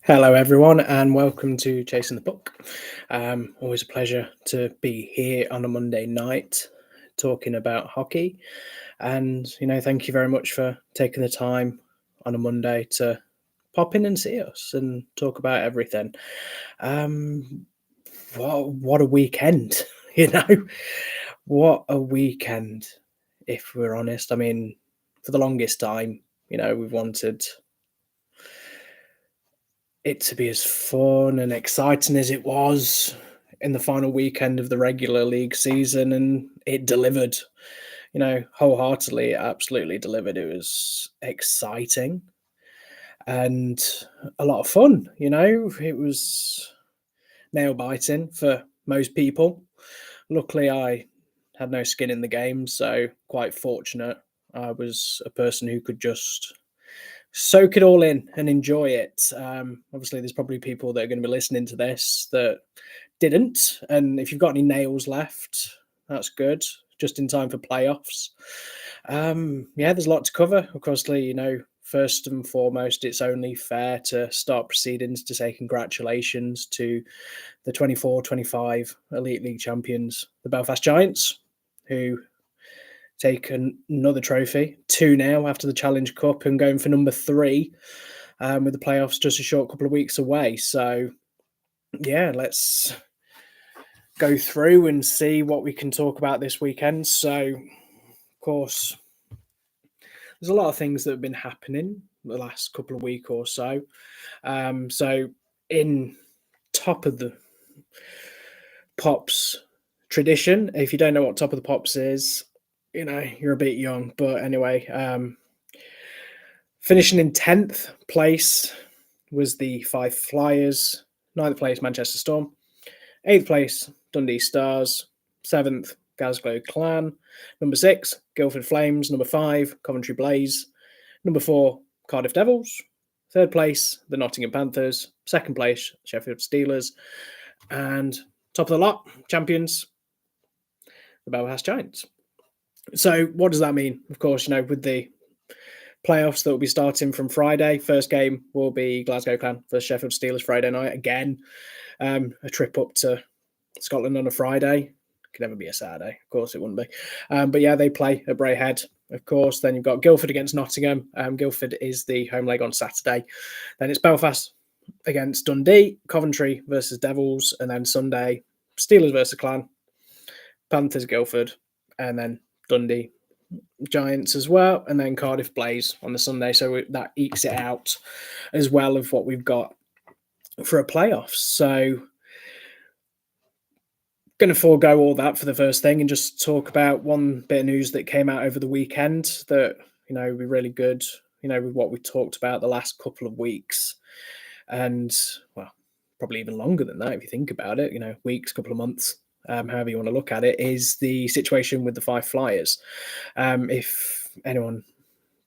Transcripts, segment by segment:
Hello, everyone, and welcome to Chasing the Puck. Always a pleasure to be here on a Monday night talking about hockey. And, thank you very much for taking the time on a Monday to pop in and see us and talk about everything. Um, what a weekend, you know? What a weekend, if we're honest. I mean, for the longest time, we've wanted it to be as fun and exciting as it was in the final weekend of the regular league season, and it delivered. Wholeheartedly, it absolutely delivered. It was exciting and a lot of fun. It was nail biting for most people. Luckily, I had no skin in the game, so quite fortunate. I was a person who could just soak it all in and enjoy it. Obviously, there's probably people that are going to be listening to this that didn't. And if you've got any nails left, that's good. Just in time for playoffs. Yeah, there's a lot to cover. Of course, first and foremost, it's only fair to start proceedings to say congratulations to the 24-25 Elite League champions, the Belfast Giants, who take another trophy, 2 now after the Challenge Cup, and going for number 3 with the playoffs just a short couple of weeks away. So, yeah, let's go through and see what we can talk about this weekend. So, of course, there's a lot of things that have been happening the last couple of weeks or so. So, in top of the Pops tradition, if you don't know what top of the Pops is, you're a bit young. But anyway, finishing in 10th place was the Five Flyers, 9th place Manchester Storm, 8th place Dundee Stars, 7th Glasgow Clan, number 6 Guildford Flames, number 5 Coventry Blaze, number 4 Cardiff Devils, 3rd place the Nottingham Panthers, 2nd place Sheffield Steelers, and top of the lot, champions, the Belfast Giants. So what does that mean? Of course, with the playoffs that will be starting from Friday. First game will be Glasgow Clan versus Sheffield Steelers Friday night. Again, a trip up to Scotland on a Friday. Could never be a Saturday. Of course, it wouldn't be. But yeah, they play at Braehead, of course. Then you've got Guildford against Nottingham. Guildford is the home leg on Saturday. Then it's Belfast against Dundee, Coventry versus Devils, and then Sunday, Steelers versus Clan, Panthers, Guildford, and then Dundee Giants as well, and then Cardiff Blaze on the Sunday. So that ekes it out as well of what we've got for a playoffs. So going to forego all that for the first thing and just talk about one bit of news that came out over the weekend that, would be really good, with what we talked about the last couple of weeks. And, well, probably even longer than that if you think about it, weeks, couple of months. However you want to look at it, is the situation with the Five Flyers. If anyone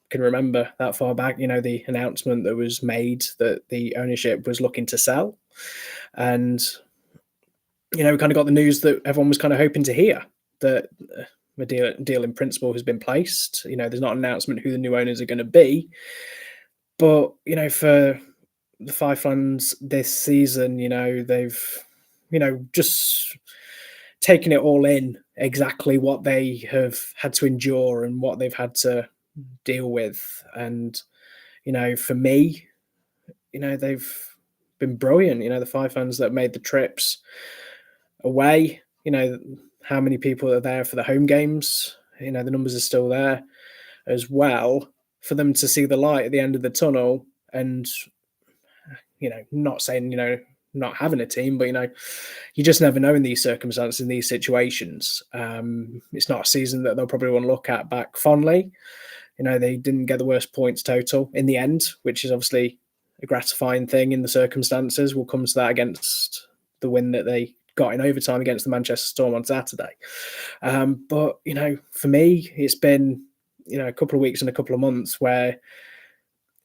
can remember that far back, the announcement that was made that the ownership was looking to sell. And, we kind of got the news that everyone was kind of hoping to hear, that the deal in principle has been placed. There's not an announcement who the new owners are going to be. But, for the Five Fans this season, they've, just taking it all in, exactly what they have had to endure and what they've had to deal with. And, for me, they've been brilliant. The Five Fans that made the trips away, how many people are there for the home games, the numbers are still there as well, for them to see the light at the end of the tunnel. And, not saying, not having a team, but you just never know in these circumstances, in these situations. It's not a season that they'll probably want to look at back fondly. They didn't get the worst points total in the end, which is obviously a gratifying thing in the circumstances. We'll come to that against the win that they got in overtime against the Manchester Storm on Saturday. But for me, it's been a couple of weeks and a couple of months where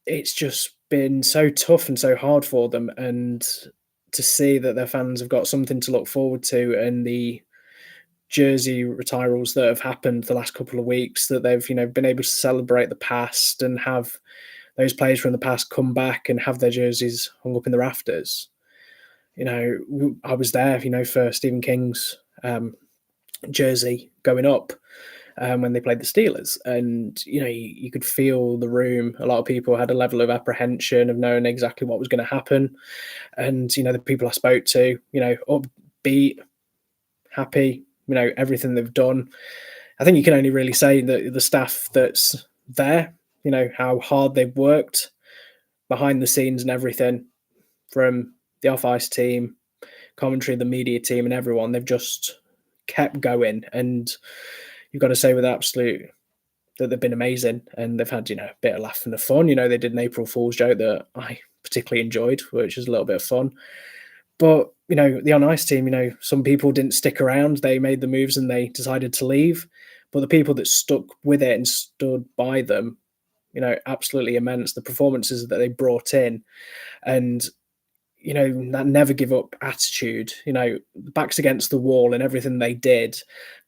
it's just been so tough and so hard for them, and to see that their fans have got something to look forward to, and the jersey retirals that have happened the last couple of weeks, that they've been able to celebrate the past and have those players from the past come back and have their jerseys hung up in the rafters. I was there, for Stephen King's jersey going up when they played the Steelers, and you could feel the room. A lot of people had a level of apprehension of knowing exactly what was going to happen, and the people I spoke to, upbeat, happy, everything they've done. I think you can only really say that the staff that's there, how hard they've worked behind the scenes and everything, from the off ice team, commentary, the media team, and everyone. They've just kept going, and you've got to say with absolute that they've been amazing, and they've had a bit of laugh and the fun. They did an April Fool's joke that I particularly enjoyed, which was a little bit of fun. But the on ice team, some people didn't stick around. They made the moves and they decided to leave. But the people that stuck with it and stood by them, absolutely immense. The performances that they brought in, and that never give up attitude, backs against the wall and everything they did.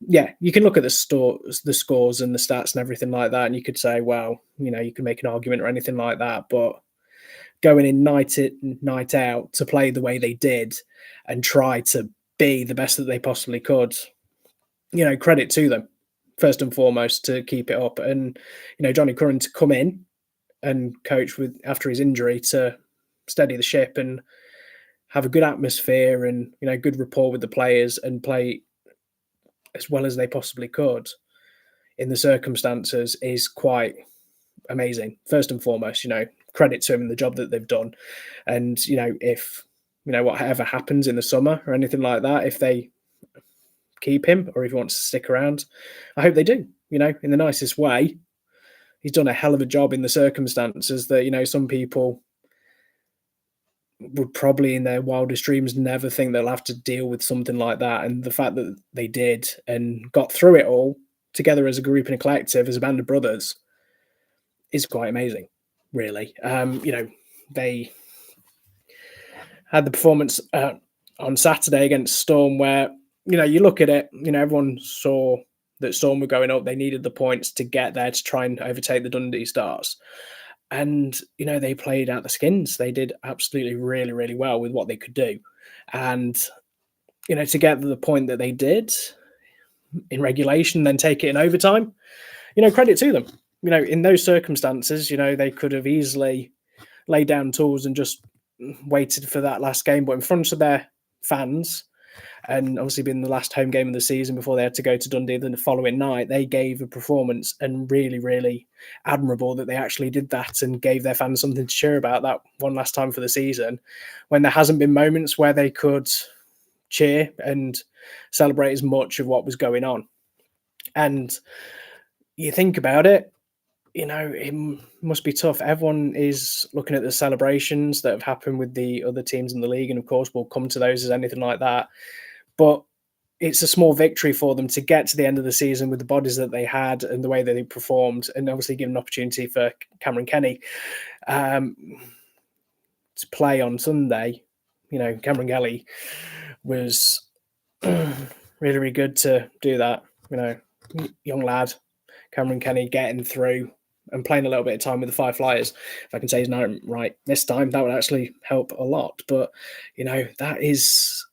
Yeah, you can look at the scores and the stats and everything like that, and you could say, well, you can make an argument or anything like that. But going in night in, night out to play the way they did and try to be the best that they possibly could, credit to them, first and foremost, to keep it up. And, Johnny Curran to come in and coach with after his injury to steady the ship and have a good atmosphere and good rapport with the players and play as well as they possibly could in the circumstances is quite amazing. First and foremost, credit to him and the job that they've done. And if whatever happens in the summer or anything like that, if they keep him or if he wants to stick around, I hope they do. In the nicest way. He's done a hell of a job in the circumstances that some people would probably in their wildest dreams never think they'll have to deal with something like that. And the fact that they did and got through it all together as a group and a collective, as a band of brothers, is quite amazing, really. They had the performance on Saturday against Storm where, you look at it, everyone saw that Storm were going up. They needed the points to get there to try and overtake the Dundee Stars. And, they played out the skins. They did absolutely really, really well with what they could do. And, to get to the point that they did in regulation, then take it in overtime, credit to them. In those circumstances, they could have easily laid down tools and just waited for that last game. But in front of their fans, and obviously being the last home game of the season before they had to go to Dundee the following night, they gave a performance, and really, really admirable that they actually did that and gave their fans something to cheer about that one last time for the season, when there hasn't been moments where they could cheer and celebrate as much of what was going on. And you think about it, it must be tough. Everyone is looking at the celebrations that have happened with the other teams in the league, and of course we'll come to those as anything like that. But it's a small victory for them to get to the end of the season with the bodies that they had and the way that they performed, and obviously give an opportunity for Cameron Kenny to play on Sunday. Cameron Kelly was really, really good to do that. Young lad, Cameron Kenny, getting through and playing a little bit of time with the Five Flyers. If I can say his name right this time, that would actually help a lot. But, that is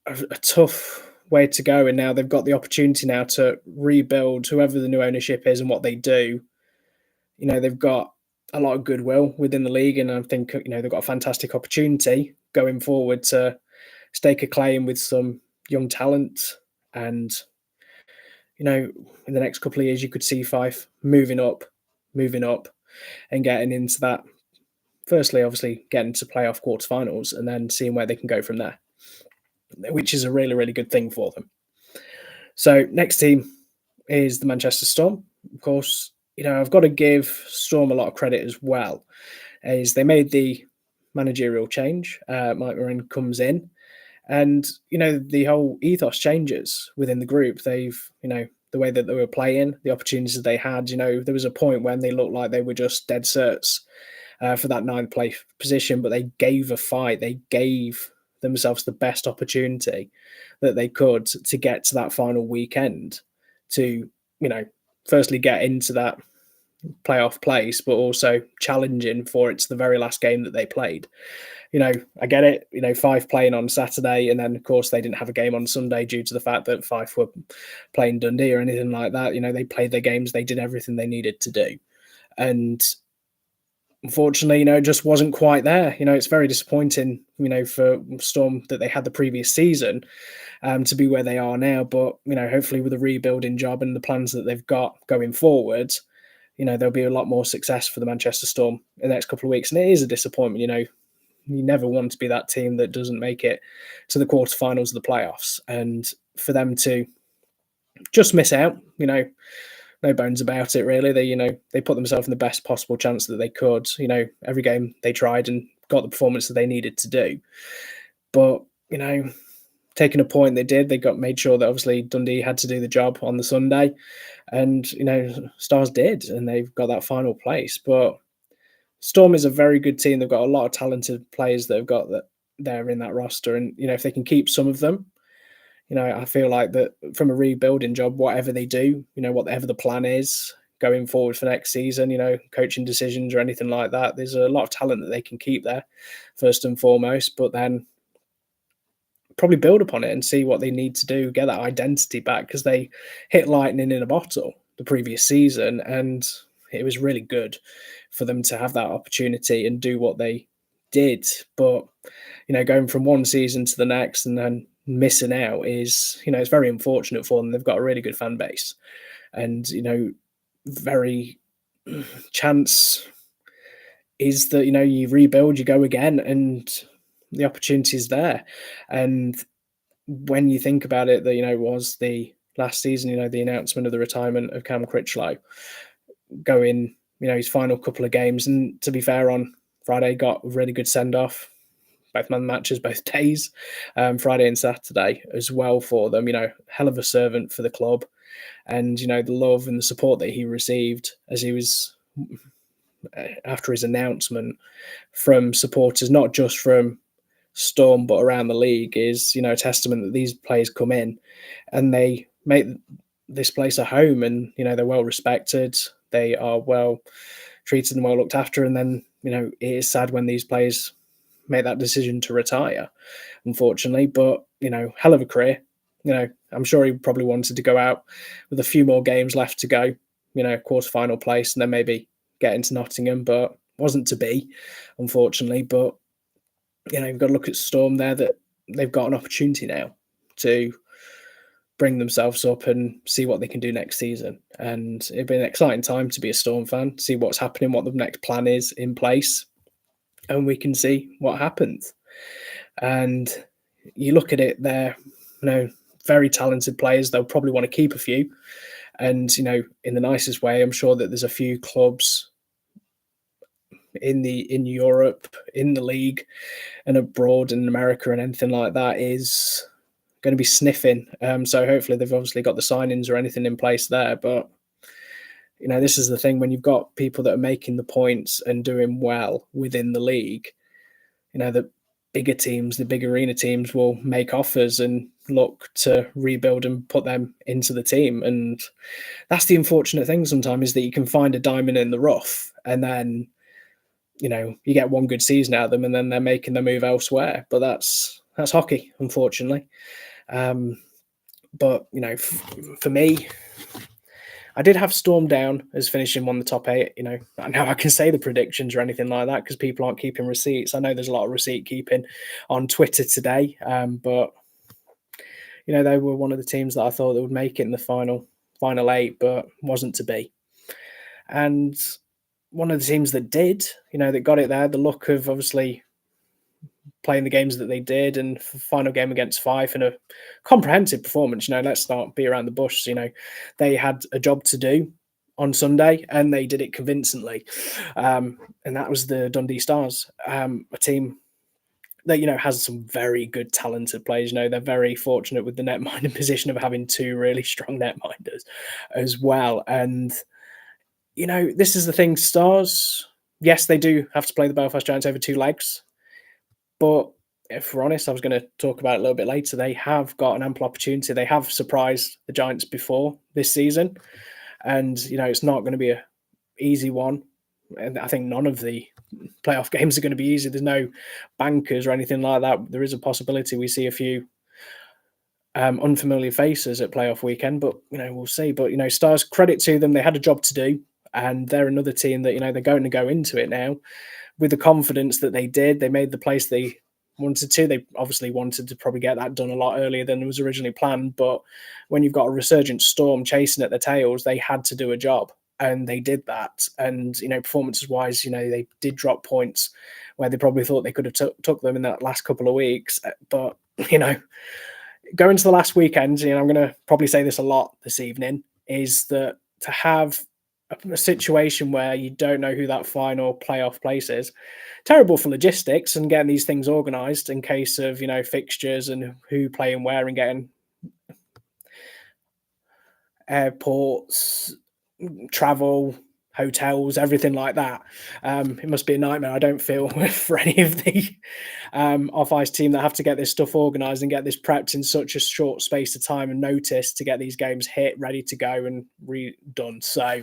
a tough way to go, and now they've got the opportunity now to rebuild whoever the new ownership is and what they do. They've got a lot of goodwill within the league, and I think they've got a fantastic opportunity going forward to stake a claim with some young talent. And in the next couple of years you could see Fife moving up and getting into that, firstly obviously getting to playoff quarterfinals and then seeing where they can go from there, which is a really, really good thing for them. So next team is the Manchester Storm. Of course, I've got to give Storm a lot of credit as well, as they made the managerial change. Mike Moran comes in, and the whole ethos changes within the group. They've the way that they were playing, the opportunities that they had. There was a point when they looked like they were just dead certs for that ninth place position, but they gave a fight. They gave themselves the best opportunity that they could to get to that final weekend to, firstly get into that playoff place, but also challenging for it's the very last game that they played. I get it. Fife playing on Saturday, and then of course they didn't have a game on Sunday due to the fact that Fife were playing Dundee or anything like that. They played their games, they did everything they needed to do, and unfortunately, it just wasn't quite there. It's very disappointing, for Storm that they had the previous season to be where they are now. But hopefully with the rebuilding job and the plans that they've got going forward, there'll be a lot more success for the Manchester Storm in the next couple of weeks. And it is a disappointment. You never want to be that team that doesn't make it to the quarterfinals of the playoffs, and for them to just miss out, no bones about it really. They put themselves in the best possible chance that they could. Every game they tried and got the performance that they needed to do. But, taking a point they did, they made sure that obviously Dundee had to do the job on the Sunday, and Stars did, and they've got that final place. But Storm is a very good team. They've got a lot of talented players that have got that there in that roster, and if they can keep some of them, I feel like that from a rebuilding job, whatever they do, whatever the plan is going forward for next season, coaching decisions or anything like that, there's a lot of talent that they can keep there, first and foremost, but then probably build upon it and see what they need to do, get that identity back, because they hit lightning in a bottle the previous season, and it was really good for them to have that opportunity and do what they did. But, going from one season to the next and then missing out is, it's very unfortunate for them. They've got a really good fan base, and very chance is that you rebuild, you go again, and the opportunity is there. And when you think about it, that it was the last season, the announcement of the retirement of Cam Critchlow, going his final couple of games, and to be fair, on Friday got a really good send off, both man matches, both days, Friday and Saturday as well for them. Hell of a servant for the club, and the love and the support that he received as he was after his announcement from supporters, not just from Storm but around the league, is a testament that these players come in and they make this place a home, and they're well respected, they are well treated and well looked after. And then it is sad when these players make that decision to retire, unfortunately. But hell of a career. I'm sure he probably wanted to go out with a few more games left to go, quarter-final place, and then maybe get into Nottingham, but wasn't to be, unfortunately. But you've got to look at Storm there, that they've got an opportunity now to bring themselves up and see what they can do next season. And it'd be an exciting time to be a Storm fan, see what's happening, what the next plan is in place, and we can see what happens. And you look at it, they're very talented players. They'll probably want to keep a few, and in the nicest way, I'm sure that there's a few clubs in Europe, in the league, and abroad in America and anything like that is going to be sniffing. So hopefully they've obviously got the signings or anything in place there. But this is the thing, when you've got people that are making the points and doing well within the league, the bigger teams, the big arena teams will make offers and look to rebuild and put them into the team. And that's the unfortunate thing sometimes, is that you can find a diamond in the rough, and then you get one good season out of them, and then they're making the move elsewhere. But that's hockey, unfortunately. But for me, I did have Storm down as finishing one of the top 8. Now I can say the predictions or anything like that because people aren't keeping receipts. I know there's a lot of receipt keeping on Twitter today, but they were one of the teams that I thought that would make it in the final 8, but wasn't to be. And one of the teams that did, that got it there, the look of obviously playing the games that they did, and final game against Fife and a comprehensive performance. Let's not be around the bush. They had a job to do on Sunday, and they did it convincingly. And that was the Dundee Stars, a team that has some very good talented players. They're very fortunate with the netminding position of having 2 really strong netminders as well. And this is the thing, Stars, yes, they do have to play the Belfast Giants over 2 legs. But if we're honest, I was going to talk about it a little bit later, they have got an ample opportunity. They have surprised the Giants before this season. And, it's not going to be a easy one. And I think none of the playoff games are going to be easy. There's no bankers or anything like that. There is a possibility we see a few unfamiliar faces at playoff weekend, but we'll see. But Stars, credit to them, they had a job to do, and they're another team that they're going to go into it now with the confidence that they did. They made the place they wanted to. They obviously wanted to probably get that done a lot earlier than it was originally planned. But when you've got a resurgent Storm chasing at their tails, they had to do a job, and they did that. And performances wise, they did drop points where they probably thought they could have took them in that last couple of weeks. But going to the last weekend, I'm going to probably say this a lot this evening, is that to have a situation where you don't know who that final playoff place is, terrible for logistics and getting these things organised in case of, fixtures and who playing where and getting airports, travel, hotels, everything like that. It must be a nightmare. I don't feel for any of the off-ice team that have to get this stuff organised and get this prepped in such a short space of time and notice to get these games hit, ready to go and redone. So,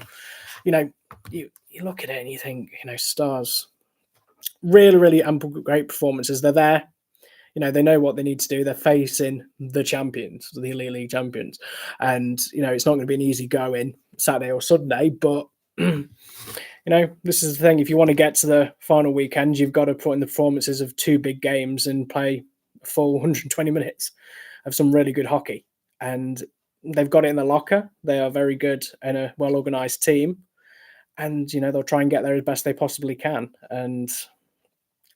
you look at it and you think, Stars, really, really ample, great performances. They're there. They know what they need to do. They're facing the champions, the Elite League champions. And, it's not going to be an easy going Saturday or Sunday, but, this is the thing. If you want to get to the final weekend, you've got to put in the performances of two big games and play a full 120 minutes of some really good hockey. And they've got it in the locker. They are very good and a well-organised team. And, they'll try and get there as best they possibly can. And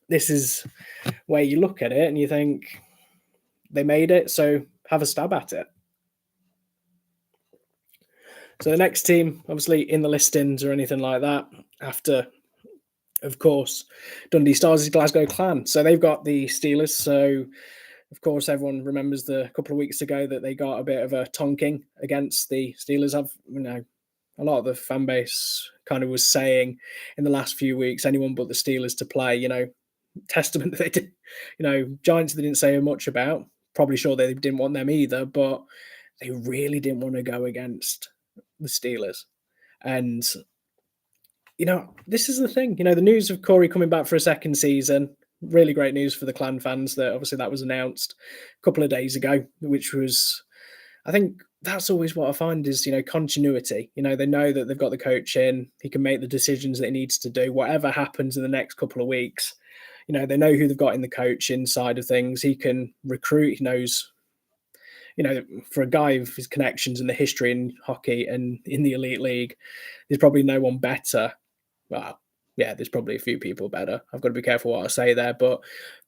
this is where you look at it and you think they made it, so have a stab at it. So the next team, obviously in the listings or anything like that, after, of course, Dundee Stars is Glasgow Clan. So they've got the Steelers. So, of course, everyone remembers the couple of weeks ago that they got a bit of a tonking against the Steelers. A lot of the fan base kind of was saying in the last few weeks, anyone but the Steelers to play, testament that they did. Giants they didn't say much about. Probably sure they didn't want them either, but they really didn't want to go against the Steelers. And, this is the thing. The news of Corey coming back for a second season, really great news for the Clan fans that obviously that was announced a couple of days ago, which was, I think that's always what I find is, continuity. They know that they've got the coach in, he can make the decisions that he needs to do, whatever happens in the next couple of weeks. They know who they've got in the coach inside of things. He can recruit. He knows, for a guy of his connections and the history in hockey and in the Elite League, there's probably no one better. Well, yeah, there's probably a few people better. I've got to be careful what I say there. But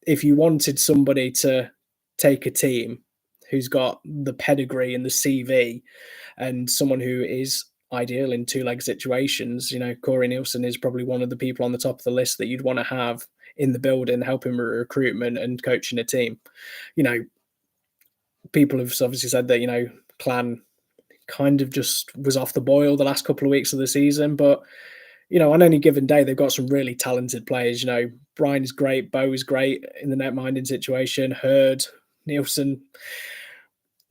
if you wanted somebody to take a team who's got the pedigree and the CV and someone who is ideal in two-leg situations, Corey Nielsen is probably one of the people on the top of the list that you'd want to have in the building, helping with recruitment and coaching a team. People have obviously said that, Clan kind of just was off the boil the last couple of weeks of the season, but, on any given day, they've got some really talented players. Brian is great, Bo is great in the net minding situation, Hurd, Nielsen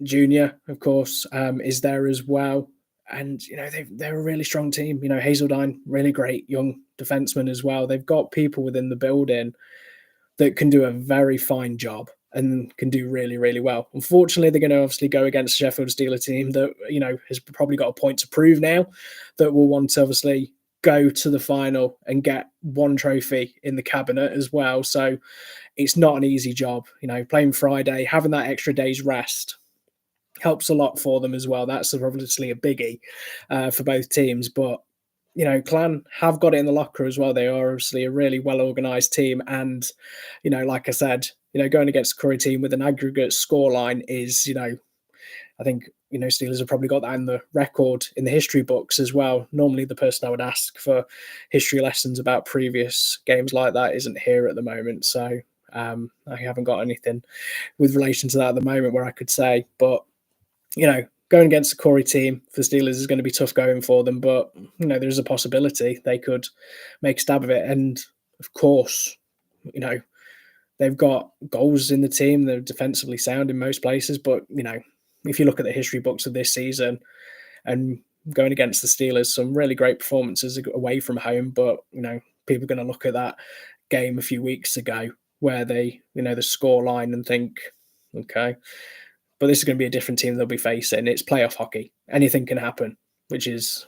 Jr., of course, is there as well. And, they're a really strong team. Hazeldine, really great young defenseman as well. They've got people within the building that can do a very fine job and can do really, really well. Unfortunately, they're going to obviously go against the Sheffield Steelers team that, has probably got a point to prove now, that will want to obviously go to the final and get one trophy in the cabinet as well. So it's not an easy job. Playing Friday, having that extra day's rest helps a lot for them as well. That's obviously a biggie for both teams. But, Clan have got it in the locker as well. They are obviously a really well-organised team. And, like I said, going against a Curry team with an aggregate scoreline is, I think, Steelers have probably got that in the record in the history books as well. Normally the person I would ask for history lessons about previous games like that isn't here at the moment. So I haven't got anything with relation to that at the moment where I could say. But, going against the Corey team for Steelers is going to be tough going for them. But, there's a possibility they could make a stab of it. And, of course, they've got goals in the team. They're defensively sound in most places. But, if you look at the history books of this season and going against the Steelers. Some really great performances away from home, but people are going to look at that game a few weeks ago where they, the score line and think, okay, but this is going to be a different team they'll be facing. It's playoff hockey. Anything can happen, which is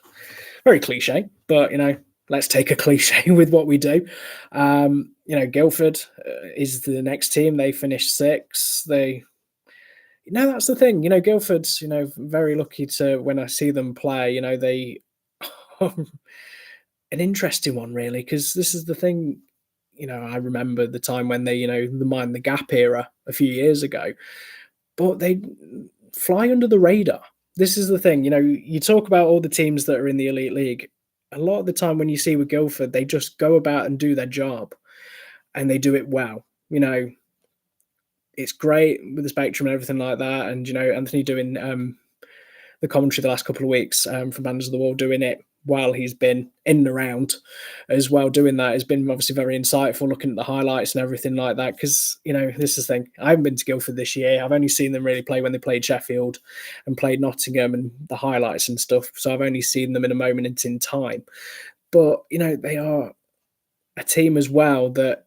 very cliche, but let's take a cliche with what we do. Guildford is the next team. They finished sixth. That's the thing. Guildford's, very lucky to when I see them play. They an interesting one really because this is the thing. I remember the time when they, the Mind the Gap era a few years ago, but they fly under the radar. This is the thing. You talk about all the teams that are in the Elite League. A lot of the time when you see with Guildford, they just go about and do their job and they do it well. It's great with the Spectrum and everything like that. And, Anthony doing the commentary the last couple of weeks from Banners of the Wall, doing it while he's been in and around as well. Doing that has been obviously very insightful, looking at the highlights and everything like that. Because, this is the thing. I haven't been to Guildford this year. I've only seen them really play when they played Sheffield and played Nottingham and the highlights and stuff. So I've only seen them in a moment in time. But, they are a team as well that,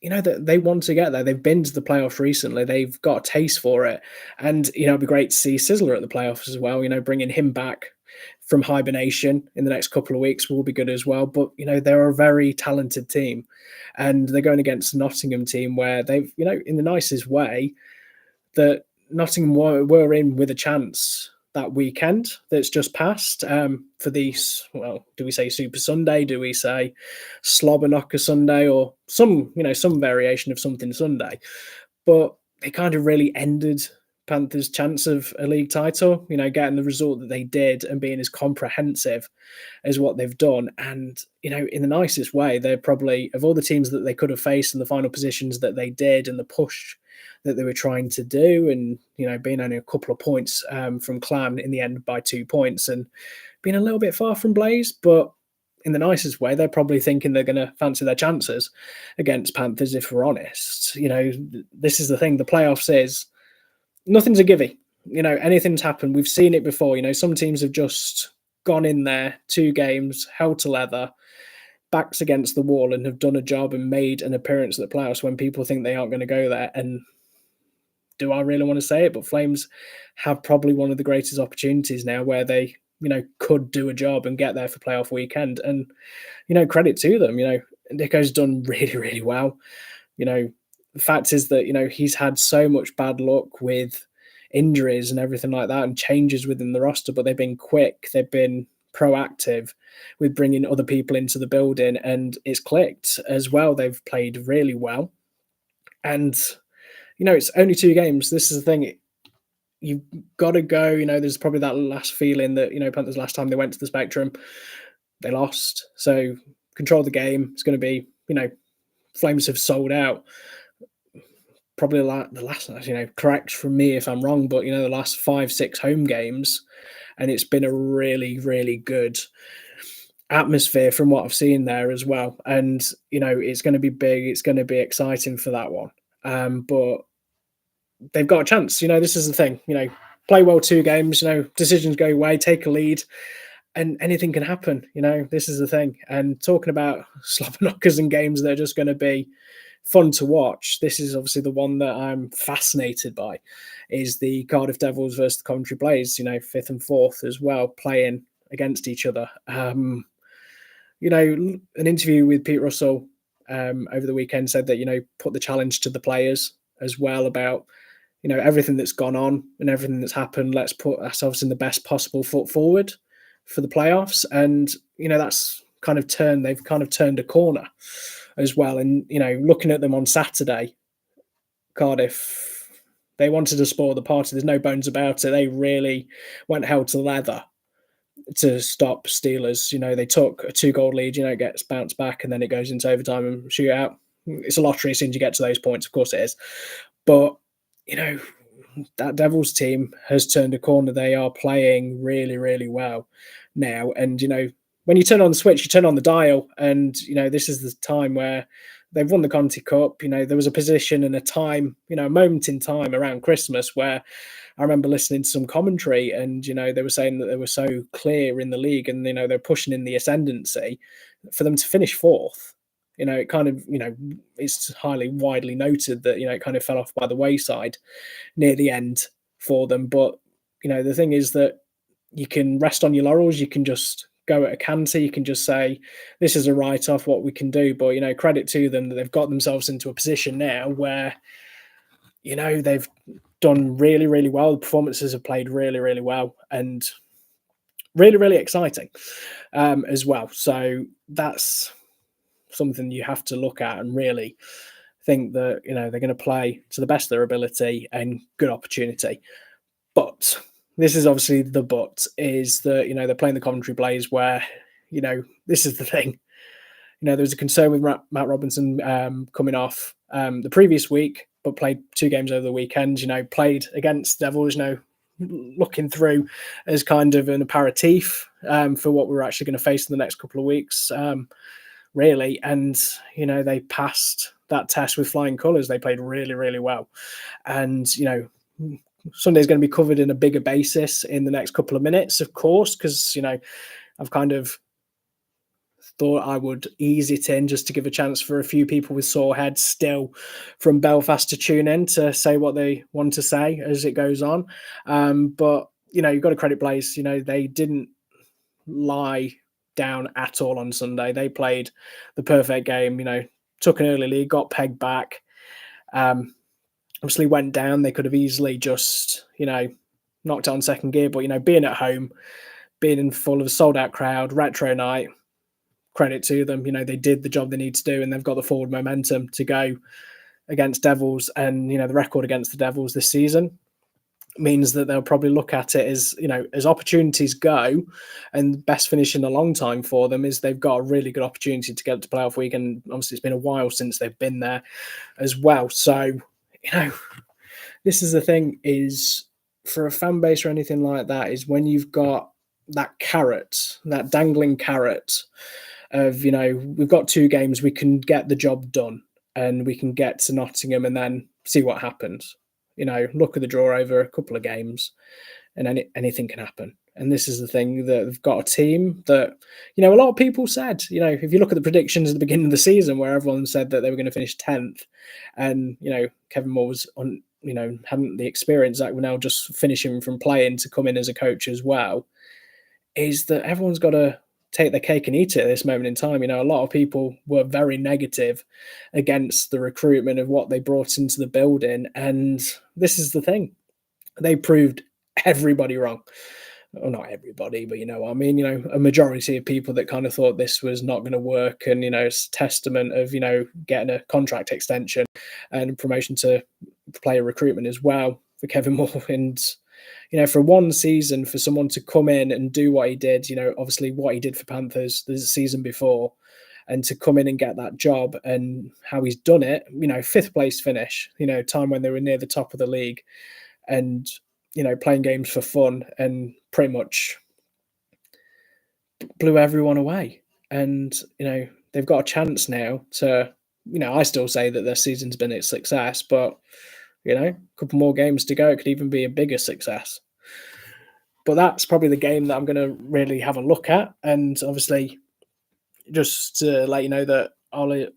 that they want to get there. They've been to the playoffs recently. They've got a taste for it. And, it'd be great to see Sizzler at the playoffs as well. Bringing him back from hibernation in the next couple of weeks will be good as well. But, they're a very talented team. And they're going against the Nottingham team where they've, in the nicest way, that Nottingham were in with a chance that weekend that's just passed for these, do we say Super Sunday? Do we say Slobber Knocker Sunday or some variation of something Sunday? But they kind of really ended Panthers' chance of a league title, getting the result that they did and being as comprehensive as what they've done. And, in the nicest way, they're probably, of all the teams that they could have faced in the final positions that they did and the push that they were trying to do and, being only a couple of points from Clan in the end by 2 points and being a little bit far from Blaze, but in the nicest way, they're probably thinking they're going to fancy their chances against Panthers, if we're honest. This is the thing. The playoffs is nothing's a gimme. Anything's happened. We've seen it before. Some teams have just gone in there, 2 games, hell to leather, backs against the wall and have done a job and made an appearance at the playoffs when people think they aren't going to go there. And do I really want to say it? But Flames have probably one of the greatest opportunities now where they, could do a job and get there for playoff weekend. And, credit to them. Nico's done really, really well. The fact is that, he's had so much bad luck with injuries and everything like that and changes within the roster, but they've been quick. They've been proactive with bringing other people into the building and it's clicked as well. They've played really well. And, it's only 2 games. This is the thing. You've got to go, there's probably that last feeling that, Panthers last time they went to the Spectrum, they lost. So control the game. It's going to be, Flames have sold out. Probably the last, correct from me if I'm wrong, but, the last 5-6 home games. And it's been a really, really good atmosphere from what I've seen there as well. And, it's going to be big. It's going to be exciting for that one. But they've got a chance. This is the thing. Play well 2 games. Decisions go away, take a lead, and anything can happen. This is the thing. And talking about slobber knockers and games that are just going to be fun to watch. This is obviously the one that I'm fascinated by. Is the Cardiff Devils versus the Coventry Blaze. 5th and 4th as well, playing against each other. An interview with Pete Russell over the weekend said that put the challenge to the players as well about everything that's gone on and everything that's happened. Let's put ourselves in the best possible foot forward for the playoffs. And that's kind of turned. They've kind of turned a corner as well. And looking at them on Saturday, Cardiff, they wanted to spoil the party. There's no bones about it. They really went hell to leather to stop Steelers. They took a 2-goal lead. It gets bounced back and then it goes into overtime and shootout. It's a lottery as soon as you get to those points. Of course it is. But, that Devils team has turned a corner. They are playing really, really well now. And, when you turn on the switch, you turn on the dial. And, this is the time where they've won the Conti Cup. There was a position and a time, a moment in time around Christmas where I remember listening to some commentary, and they were saying that they were so clear in the league, and they're pushing in the ascendancy for them to finish fourth. It kind of, it's highly widely noted that it kind of fell off by the wayside near the end for them. But the thing is that you can rest on your laurels. You can just go at a canter. You can just say this is a write off, what we can do. But credit to them that they've got themselves into a position now where they've done really, really well. The performances have played really, really well, and really, really exciting as well. So that's something you have to look at and really think that they're going to play to the best of their ability and good opportunity. But this is obviously the but is that they're playing the Coventry Blaze, where this is the thing. There was a concern with Matt Robinson coming off the previous week, but played 2 games over the weekend. Played against Devils. Looking through as kind of an aperitif for what we're actually going to face in the next couple of weeks, really. And they passed that test with flying colours. They played really, really well, and Sunday's going to be covered in a bigger basis in the next couple of minutes, of course, because I've kind of thought I would ease it in just to give a chance for a few people with sore heads still from Belfast to tune in to say what they want to say as it goes on. But you've got to credit Blaze. They didn't lie down at all on Sunday. They played the perfect game. Took an early lead, got pegged back. Obviously went down. They could have easily just knocked it on second gear. But being at home, being in full of a sold out crowd, retro night, credit to them. They did the job they need to do, and they've got the forward momentum to go against Devils. And the record against the Devils this season means that they'll probably look at it as opportunities go, and best finish in a long time for them is they've got a really good opportunity to get to playoff week. And obviously it's been a while since they've been there as well. So this is the thing, is for a fan base or anything like that, is when you've got that carrot, that dangling carrot of, we've got 2 games, we can get the job done and we can get to Nottingham and then see what happens. Look at the draw over a couple of games and anything can happen. And this is the thing, that they've got a team that, a lot of people said, if you look at the predictions at the beginning of the season where everyone said that they were going to finish 10th, and, Kevin Moore was on, hadn't the experience that we're now just finishing from playing to come in as a coach as well, is that everyone's got to take their cake and eat it at this moment in time. A lot of people were very negative against the recruitment of what they brought into the building. And this is the thing. They proved everybody wrong. Well, not everybody, but you know what I mean. A majority of people that kind of thought this was not going to work, and it's testament of getting a contract extension and promotion to player recruitment as well for Kevin Moore. And for one season, for someone to come in and do what he did, obviously what he did for Panthers the season before, and to come in and get that job and how he's done it, 5th place finish, time when they were near the top of the league, and playing games for fun, and pretty much blew everyone away. And they've got a chance now to, I still say that their season's been a success, but a couple more games to go, it could even be a bigger success. But that's probably the game that I'm going to really have a look at. And obviously, just to let you know that Ollie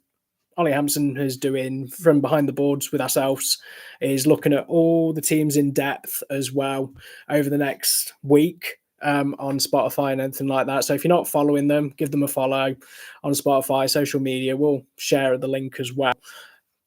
Hampson is doing from behind the boards with ourselves, is looking at all the teams in depth as well over the next week on Spotify and anything like that. So if you're not following them, give them a follow on Spotify, social media. We'll share the link as well.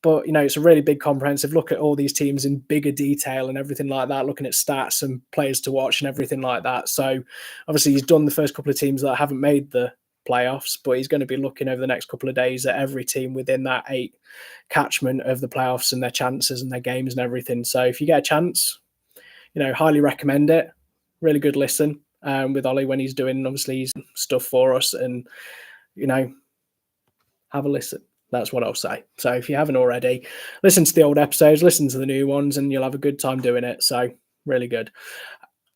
But, it's a really big comprehensive look at all these teams in bigger detail and everything like that, looking at stats and players to watch and everything like that. So obviously he's done the first couple of teams that haven't made the playoffs, but he's going to be looking over the next couple of days at every team within that 8 catchment of the playoffs and their chances and their games and everything. So if you get a chance, highly recommend it. Really good listen with Ollie when he's doing, obviously, his stuff for us, and, have a listen. That's what I'll say. So if you haven't already, listen to the old episodes, listen to the new ones, and you'll have a good time doing it. So really good.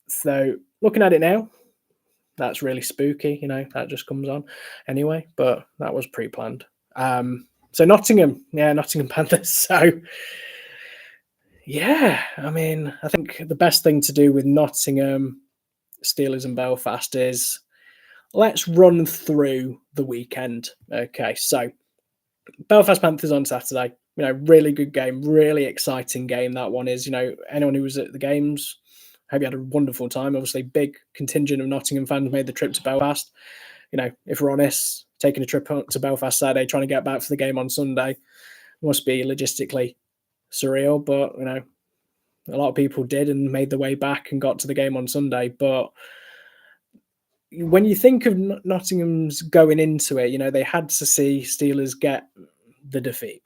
So looking at it now, that's really spooky. That just comes on anyway, but that was pre-planned. So Nottingham, yeah, Nottingham Panthers. So yeah, I mean, I think the best thing to do with Nottingham, Steelers, and Belfast is let's run through the weekend. Okay, so Belfast Panthers on Saturday. Really good game, really exciting game. That one is. Anyone who was at the games, hope you had a wonderful time. Obviously, big contingent of Nottingham fans made the trip to Belfast. If we're honest, taking a trip to Belfast Saturday, trying to get back for the game on Sunday must be logistically surreal. But a lot of people did and made their way back and got to the game on Sunday. But when you think of Nottingham's going into it, they had to see Steelers get the defeat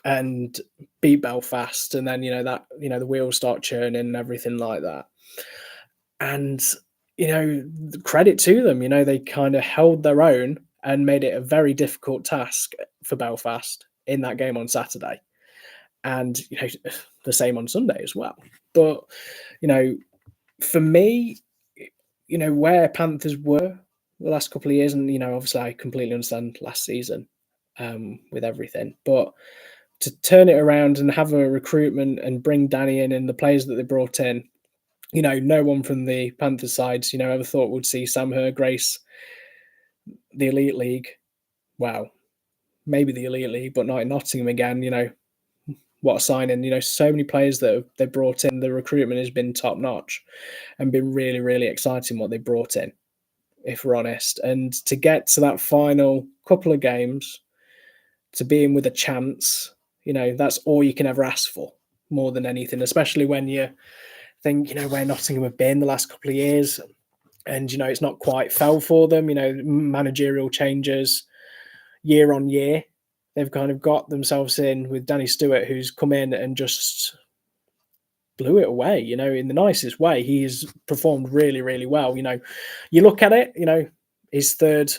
and beat Belfast, and then the wheels start churning and everything like that. And credit to them, they kind of held their own and made it a very difficult task for Belfast in that game on Saturday, and the same on Sunday as well. But for me, where Panthers were the last couple of years, and obviously I completely understand last season with everything, but to turn it around and have a recruitment and bring Danny in and the players that they brought in, no one from the Panthers sides, ever thought would see Sam Herr grace the Elite League. Wow, maybe the Elite League, but not in Nottingham again. What a signing. So many players that they brought in. The recruitment has been top notch and been really, really exciting what they brought in, if we're honest. And to get to that final couple of games, to be in with a chance, that's all you can ever ask for more than anything, especially when you think, where Nottingham have been the last couple of years and, it's not quite fell for them, managerial changes year on year. They've kind of got themselves in with Danny Stewart, who's come in and just blew it away, in the nicest way. He has performed really, really well. You look at it, his third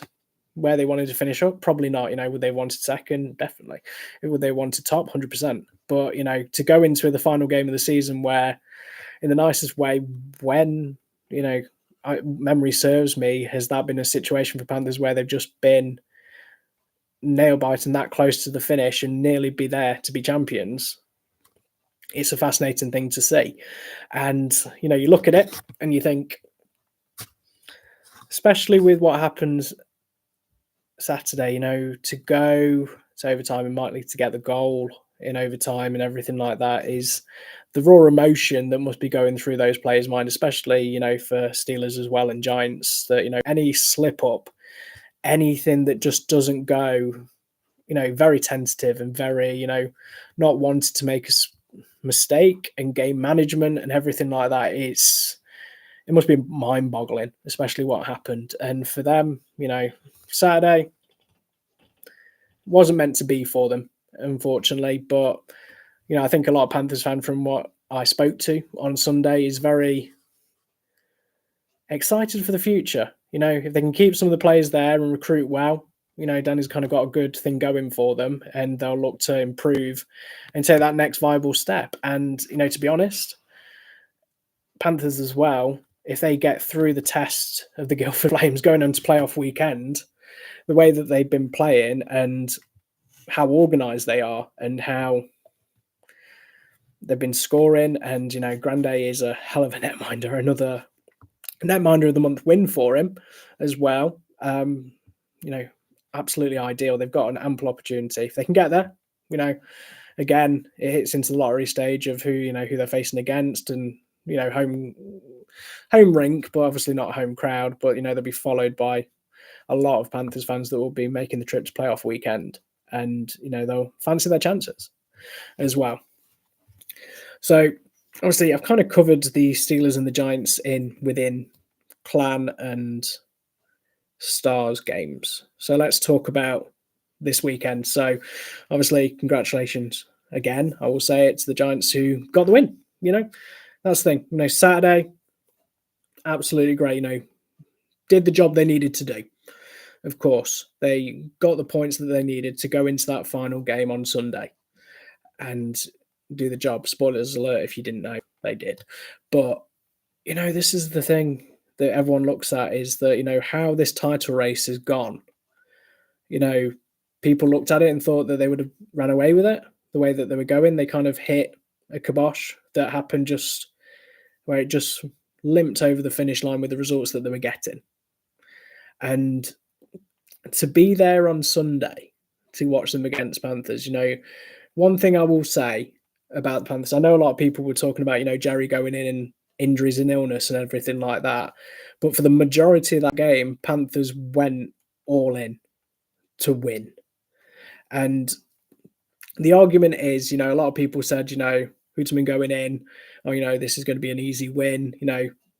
where they wanted to finish up, probably not. Would they wanted second? Definitely. Would they wanted top? 100%. But, to go into the final game of the season where, in the nicest way, when, memory serves me, has that been a situation for Panthers where they've just been nail biting that close to the finish and nearly be there to be champions? It's a fascinating thing to see. And, you look at it and you think, especially with what happens Saturday, to go to overtime and might lead to get the goal in overtime and everything like that is the raw emotion that must be going through those players' mind, especially, for Steelers as well and Giants, that, any slip up, anything that just doesn't go, very tentative and very, not wanted to make a mistake and game management and everything like that. It must be mind boggling, especially what happened. And for them, Saturday wasn't meant to be for them, unfortunately. But, I think a lot of Panthers fan from what I spoke to on Sunday is very excited for the future. If they can keep some of the players there and recruit well, Danny's kind of got a good thing going for them and they'll look to improve and take that next viable step. And, to be honest, Panthers as well, if they get through the test of the Guildford Flames going on to playoff weekend, the way that they've been playing and how organised they are and how they've been scoring, and Grande is a hell of a netminder, another netminder of the month win for him as well. Absolutely ideal. They've got an ample opportunity if they can get there. Again, it hits into the lottery stage of who they're facing against, and home rink, but obviously not a home crowd. But they'll be followed by a lot of Panthers fans that will be making the trip to playoff weekend, and they'll fancy their chances as well. So obviously, I've kind of covered the Steelers and the Giants within Clan and Stars games. So let's talk about this weekend. So obviously, congratulations again. I will say it to the Giants who got the win. That's the thing. Saturday, absolutely great. Did the job they needed to do. Of course, they got the points that they needed to go into that final game on Sunday and do the job. Spoilers alert if you didn't know, they did. But, this is the thing that everyone looks at is that, how this title race has gone. People people looked at it and thought that they would have ran away with it the way that they were going. They kind of hit a kibosh that happened just where it just limped over the finish line with the results that they were getting. And to be there on Sunday to watch them against Panthers, one thing I will say about the Panthers, I know a lot of people were talking about, Jerry going in and injuries and illness and everything like that. But for the majority of that game, Panthers went all in to win. And the argument is, a lot of people said, Hooterman going in, this is going to be an easy win.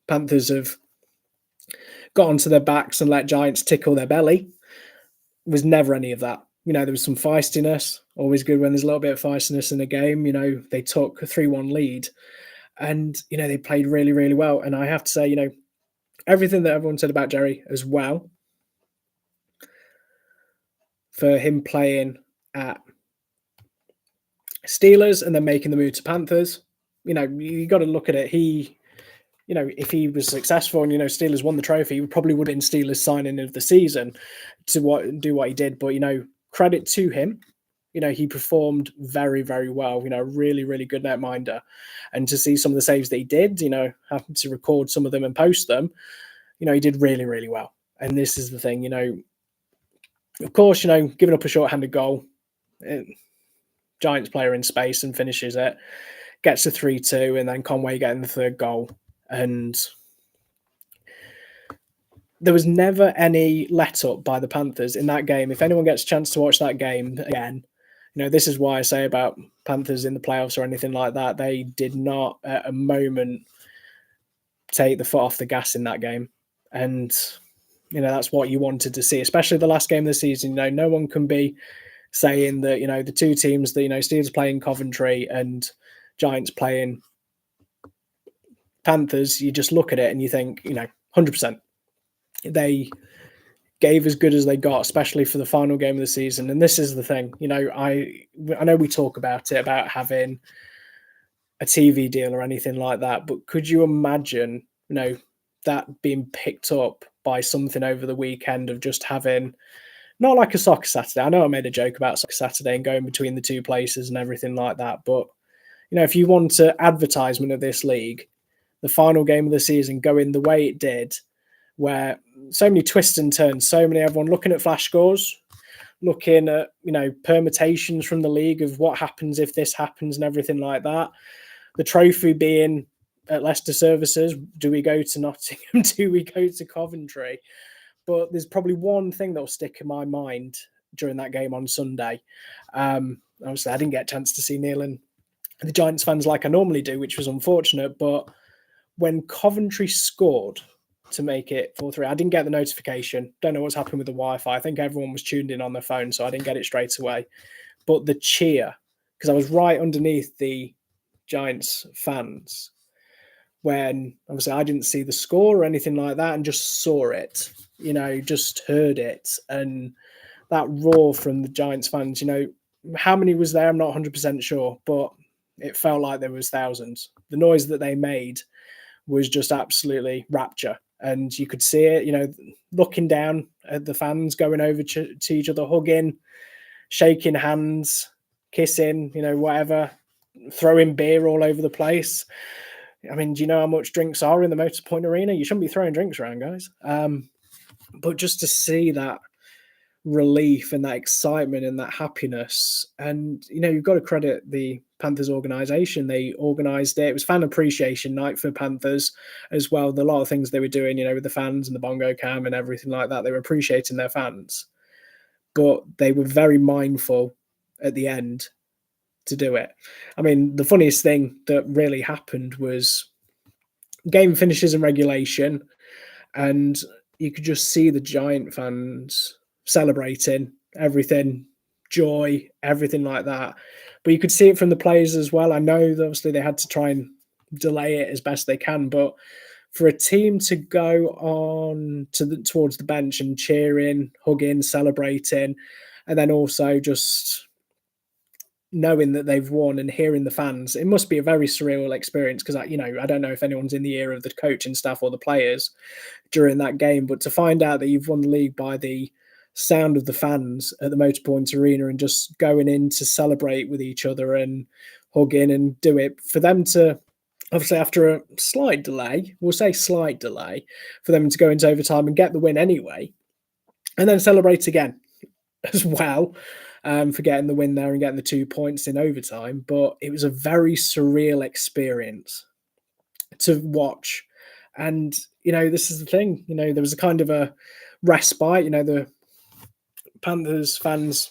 Panthers have got onto their backs and let Giants tickle their belly. Was never any of that. There was some feistiness, always good when there's a little bit of feistiness in a game. They took a 3-1 lead and, they played really, really well. And I have to say, everything that everyone said about Jerry as well, for him playing at Steelers and then making the move to Panthers, you got to look at it. If he was successful and, Steelers won the trophy, he probably would have been Steelers signing of the season to do what he did. But, credit to him, he performed very, very well, really, really good netminder. And to see some of the saves that he did, having to record some of them and post them, he did really, really well. And this is the thing, of course, giving up a short-handed goal, Giants player in space and finishes it, gets a 3-2, and then Conway getting the third goal. And there was never any let up by the Panthers in that game. If anyone gets a chance to watch that game again, this is why I say about Panthers in the playoffs or anything like that. They did not at a moment take the foot off the gas in that game. And, that's what you wanted to see, especially the last game of the season. No one can be saying that, the two teams that, Steelers playing Coventry and Giants playing Panthers, you just look at it and you think, 100%. They gave as good as they got, especially for the final game of the season. And this is the thing, I know we talk about it, about having a TV deal or anything like that, but could you imagine, that being picked up by something over the weekend of just having, not like a soccer Saturday. I know I made a joke about soccer Saturday and going between the two places and everything like that, but, if you want an advertisement of this league, the final game of the season going the way it did, where so many twists and turns, everyone looking at flash scores, looking at, permutations from the league of what happens if this happens and everything like that. The trophy being at Leicester services, do we go to Nottingham? Do we go to Coventry? But there's probably one thing that will stick in my mind during that game on Sunday. Obviously, I didn't get a chance to see Neil and the Giants fans like I normally do, which was unfortunate. But when Coventry scored to make it 4-3, I didn't get the notification. Don't know what's happened with the Wi-Fi. I think everyone was tuned in on their phone, so I didn't get it straight away. But the cheer, because I was right underneath the Giants fans, when obviously I didn't see the score or anything like that and just saw it, just heard it. And that roar from the Giants fans, how many was there? I'm not 100% sure, but it felt like there was thousands. The noise that they made was just absolutely rapture. And you could see it, looking down at the fans, going over to each other, hugging, shaking hands, kissing, whatever, throwing beer all over the place. I mean, do you know how much drinks are in the Motorpoint Arena? You shouldn't be throwing drinks around, guys. But just to see that relief and that excitement and that happiness, and you've got to credit the Panthers organization. They organized it. It was fan appreciation night for Panthers as well. A lot of things they were doing, with the fans and the bongo cam and everything like that. They were appreciating their fans, but they were very mindful at the end to do it. I mean, the funniest thing that really happened was game finishes in regulation, and you could just see the Giant fans celebrating everything, joy, everything like that. But you could see it from the players as well. I know that obviously they had to try and delay it as best they can, but for a team to go on towards the bench and cheering, hugging, celebrating, and then also just knowing that they've won and hearing the fans, it must be a very surreal experience, because I don't know if anyone's in the ear of the coaching staff or the players during that game, but to find out that you've won the league by the sound of the fans at the Motorpoint Arena and just going in to celebrate with each other and hug in and do it. For them to obviously after a slight delay, we'll say slight delay, for them to go into overtime and get the win anyway, and then celebrate again as well, for getting the win there and getting the 2 points in overtime. But it was a very surreal experience to watch. And, this is the thing, there was a kind of a respite, the Panthers fans,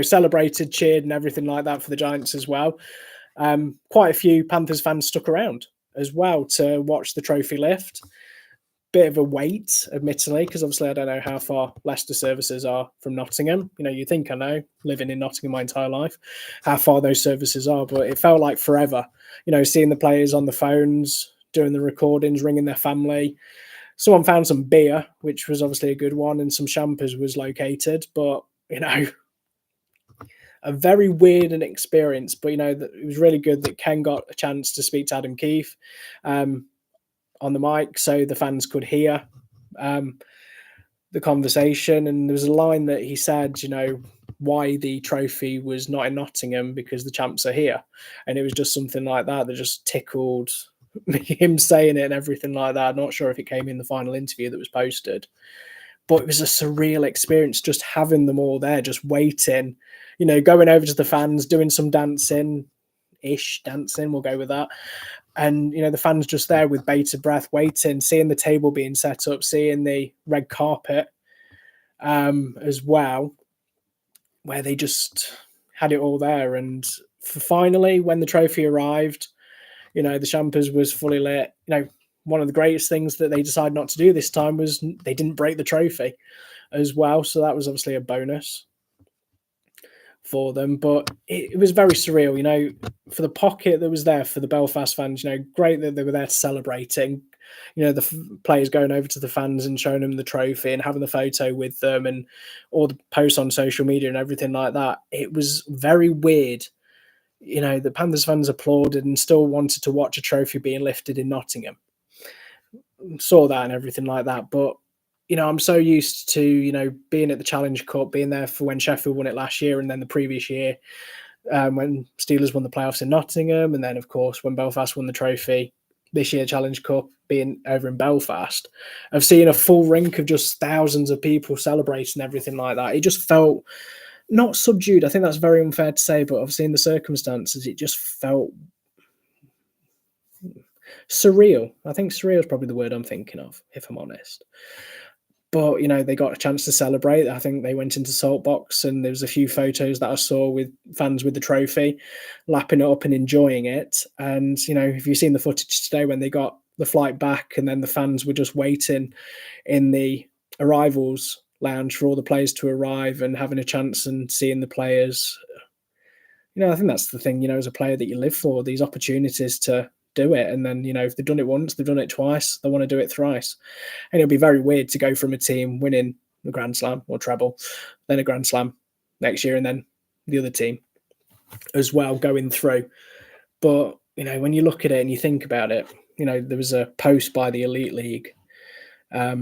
celebrated, cheered, and everything like that for the Giants as well. Quite a few Panthers fans stuck around as well to watch the trophy lift. Bit of a wait, admittedly, because obviously I don't know how far Leicester services are from Nottingham. You think I know, living in Nottingham my entire life, how far those services are, but it felt like forever. Seeing the players on the phones, doing the recordings, ringing their family. Someone found some beer, which was obviously a good one, and some champers was located, but, a very weird and experience, but it was really good that Ken got a chance to speak to Adam Keefe on the mic, so the fans could hear the conversation. And there was a line that he said, why the trophy was not in Nottingham because the champs are here, and it was just something like that just tickled him saying it and everything like that. I'm not sure if it came in the final interview that was posted. But it was a surreal experience just having them all there, just waiting, going over to the fans, doing some dancing, we'll go with that. And, the fans just there with bated breath, waiting, seeing the table being set up, seeing the red carpet as well, where they just had it all there. And finally, when the trophy arrived, the champers was fully lit. One of the greatest things that they decided not to do this time was they didn't break the trophy as well. So that was obviously a bonus for them. But it was very surreal, for the pocket that was there for the Belfast fans, great that they were there celebrating, the players going over to the fans and showing them the trophy and having the photo with them and all the posts on social media and everything like that. It was very weird. The Panthers fans applauded and still wanted to watch a trophy being lifted in Nottingham. Saw that and everything like that. But, I'm so used to, being at the Challenge Cup, being there for when Sheffield won it last year and then the previous year when Steelers won the playoffs in Nottingham. And then, of course, when Belfast won the trophy this year, Challenge Cup, being over in Belfast. I've seen a full rink of just thousands of people celebrating everything like that. It just felt not subdued. I think that's very unfair to say, but obviously in the circumstances, it just felt surreal. I think surreal is probably the word I'm thinking of, if I'm honest. But, they got a chance to celebrate. I think they went into Saltbox and there was a few photos that I saw with fans with the trophy, lapping it up and enjoying it. And, if you've seen the footage today when they got the flight back and then the fans were just waiting in the arrivals lounge for all the players to arrive and having a chance and seeing the players. I think that's the thing, as a player that you live for, these opportunities to do it. And then, if they've done it once, they've done it twice, they want to do it thrice. And it'll be very weird to go from a team winning the Grand Slam or treble, then a Grand Slam next year, and then the other team as well going through. But, when you look at it and you think about it, there was a post by the Elite League. I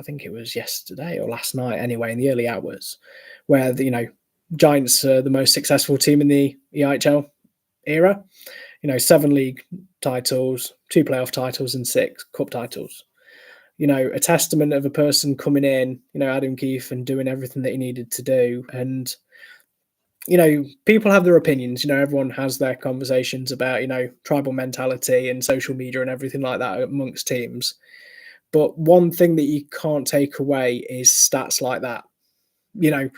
think it was yesterday or last night anyway, in the early hours, where Giants are the most successful team in the EIHL era. 7 league titles, 2 playoff titles, and 6 cup titles. A testament of a person coming in, Adam Keefe, and doing everything that he needed to do. And, people have their opinions. Everyone has their conversations about, tribal mentality and social media and everything like that amongst teams. But one thing that you can't take away is stats like that. You're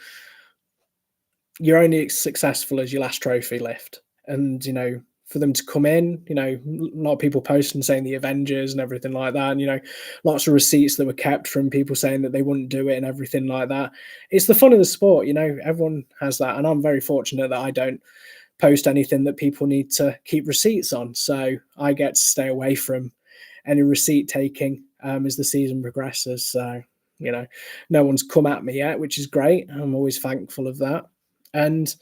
only as successful as your last trophy lift. And, for them to come in, a lot of people posting saying the Avengers and everything like that. And, lots of receipts that were kept from people saying that they wouldn't do it and everything like that. It's the fun of the sport, everyone has that. And I'm very fortunate that I don't post anything that people need to keep receipts on. So I get to stay away from any receipt taking as the season progresses. So, no one's come at me yet, which is great. I'm always thankful of that. And,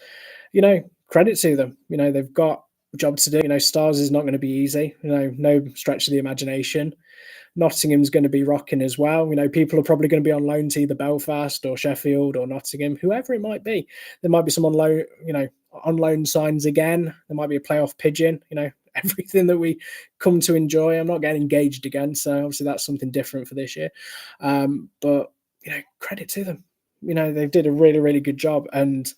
credit to them. They've got job to do. Stars is not going to be easy. No stretch of the imagination. Nottingham's going to be rocking as well. People are probably going to be on loan to either Belfast or Sheffield or Nottingham, whoever it might be. There might be some on loan signs again. There might be a playoff pigeon. Everything that we come to enjoy. I'm not getting engaged again, so obviously that's something different for this year. But credit to them. They did a really, really good job, and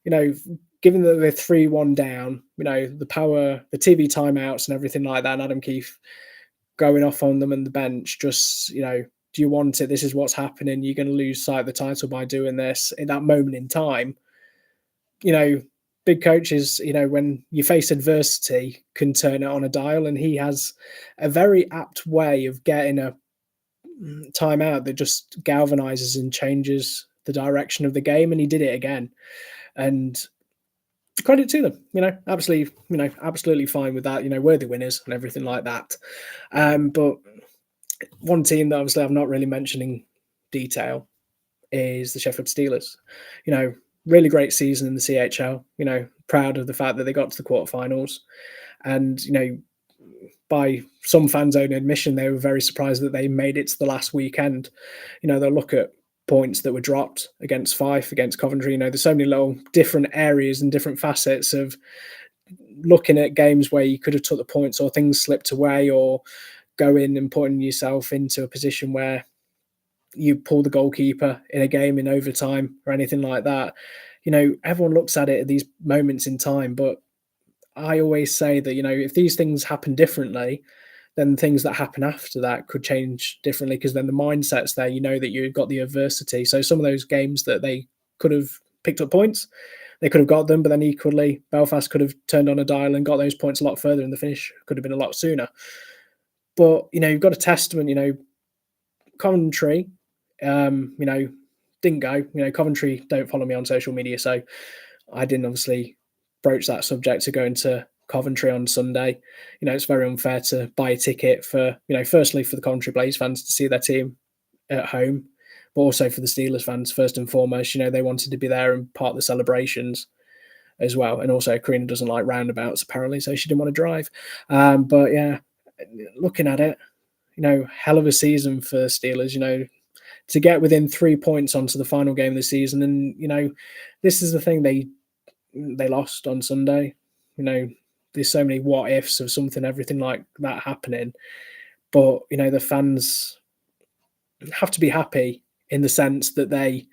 given that they're 3-1 down, the power, the TV timeouts and everything like that, and Adam Keefe going off on them and the bench, just, do you want it? This is what's happening. You're going to lose sight of the title by doing this in that moment in time. Big coaches, when you face adversity, can turn it on a dial, and he has a very apt way of getting a timeout that just galvanizes and changes the direction of the game, and he did it again. And credit to them, absolutely fine with that, worthy winners and everything like that. But one team that obviously I'm not really mentioning detail is the Sheffield Steelers. Really great season in the CHL, proud of the fact that they got to the quarterfinals. And, by some fans' own admission, they were very surprised that they made it to the last weekend. They'll look at points that were dropped against Fife, against Coventry. There's so many little different areas and different facets of looking at games where you could have took the points or things slipped away, or go in and putting yourself into a position where you pull the goalkeeper in a game in overtime or anything like that. Everyone looks at it at these moments in time, but I always say that, if these things happen differently, then things that happen after that could change differently, because then the mindset's there, that you've got the adversity. So some of those games that they could have picked up points, they could have got them, but then equally Belfast could have turned on a dial and got those points a lot further, and the finish could have been a lot sooner. But, you've got a testament, Coventry, didn't go. Coventry don't follow me on social media, so I didn't obviously broach that subject to go into Coventry on Sunday. It's very unfair to buy a ticket for, firstly for the Coventry Blaze fans to see their team at home, but also for the Steelers fans first and foremost. They wanted to be there and part of the celebrations as well. And also Karina doesn't like roundabouts apparently, so she didn't want to drive. But yeah, looking at it, hell of a season for Steelers, to get within 3 points onto the final game of the season. And, this is the thing, they lost on Sunday. There's so many what ifs of something, everything like that happening. But, the fans have to be happy in the sense that they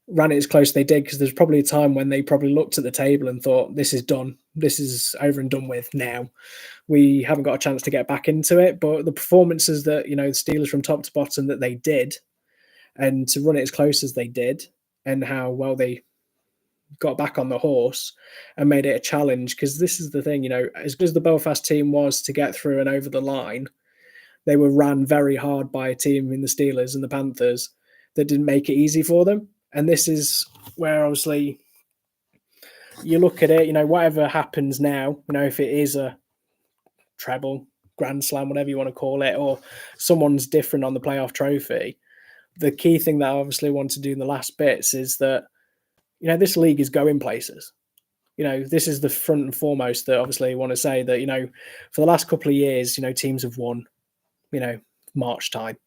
ran it as close as they did, because there's probably a time when they probably looked at the table and thought, this is done. This is over and done with now. We haven't got a chance to get back into it. But the performances that, the Steelers from top to bottom that they did, and to run it as close as they did, and how well they got back on the horse and made it a challenge. Because this is the thing, as good as the Belfast team was to get through and over the line, they were ran very hard by a team in the Steelers and the Panthers that didn't make it easy for them. And this is where obviously you look at it, whatever happens now, if it is a treble, grand slam, whatever you want to call it, or someone's different on the playoff trophy, the key thing that I obviously want to do in the last bits is that, this league is going places. This is the front and foremost that obviously I want to say that, for the last couple of years, teams have won, March time.